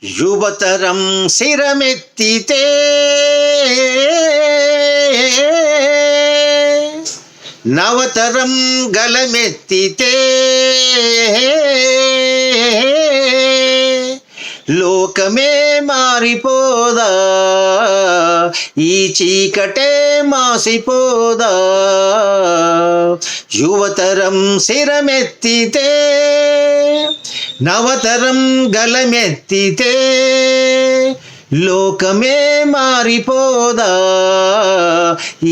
యువతరం శిరమెత్తితే నవతరం గలమెత్తితే లోకమే మారిపోదా, ఈ చీకటే మాసిపోదా. యువతరం శిరమెత్తితే నవతరం గలమెత్తితే లోకమే మారిపోదా,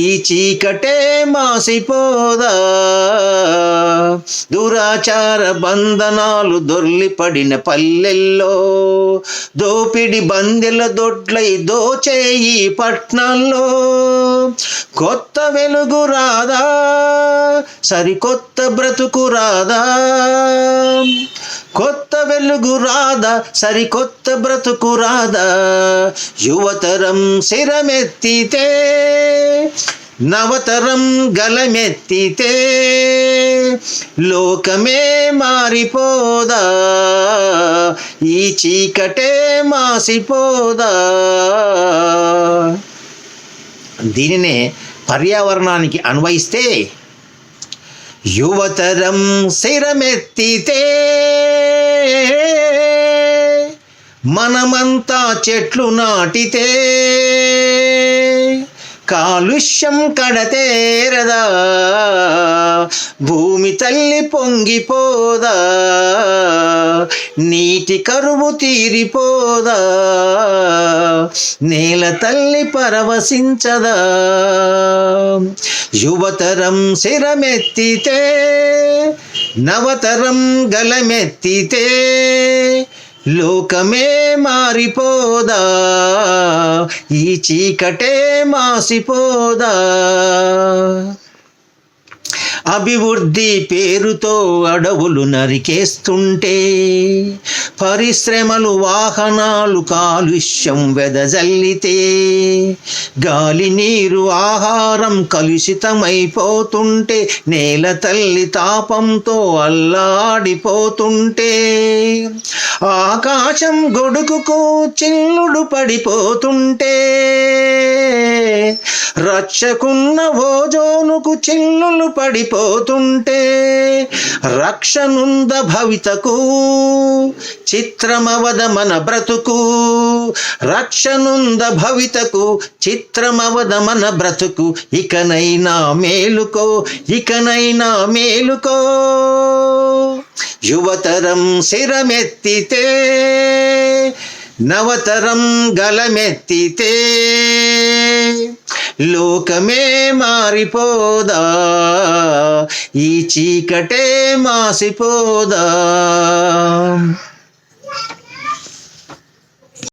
ఈ చీకటే మాసిపోదా. దురాచార బంధనాలు దొర్లిపడిన పల్లెల్లో దోపిడి బందెల దొడ్లై దోచేయి పట్నాల్లో కొత్త వెలుగు రాదా, సరికొత్త బ్రతుకు రాదా. కొత్త వెలుగు రాదా, సరికొత్త బ్రతుకు రాదా. యువతరం శిరమెత్తితే నవతరం గలమెత్తితే లోకమే మారిపోదా, ఈ చీకటే మాసిపోదా. దీనినే పర్యావరణానికి అన్వయిస్తే యువతరం శిరమెత్తితే మనమంతా చెట్లు నాటితే కాలుష్యం కడతేరదా, భూమి తల్లి పొంగిపోదా, నీటి కరువు తీరిపోదా, నేల తల్లి పరవశించదా. యువతరం శిరమెత్తితే నవతరం గలమెత్తితే లోకమే మారిపోదా, ఈ చీకటే మాసిపోదా. అభివృద్ధి పేరుతో అడవులు నరికేస్తుంటే పరిశ్రమలు వాహనాలు కాలుష్యం వెదజల్లితే గాలి నీరు ఆహారం కలుషితమైపోతుంటే నేల తల్లి తాపంతో అల్లాడిపోతుంటే ఆకాశం గొడుగుకు చిల్లుడు పడిపోతుంటే రక్షకున్న ఓజోనుకు చిల్లులు పడిపోతుంటే రక్షనుంద భవితకు చిత్రమవద మన బ్రతుకు. రక్షనుంద భవితకు చిత్రమవద మన బ్రతుకు. ఇకనైనా మేలుకో, ఇకనైనా మేలుకో. యువతరం శిరమెత్తితే నవతరం గలమెత్తితే లోకమే మారిపోదా, ఈ చీకటే మాసిపోదా.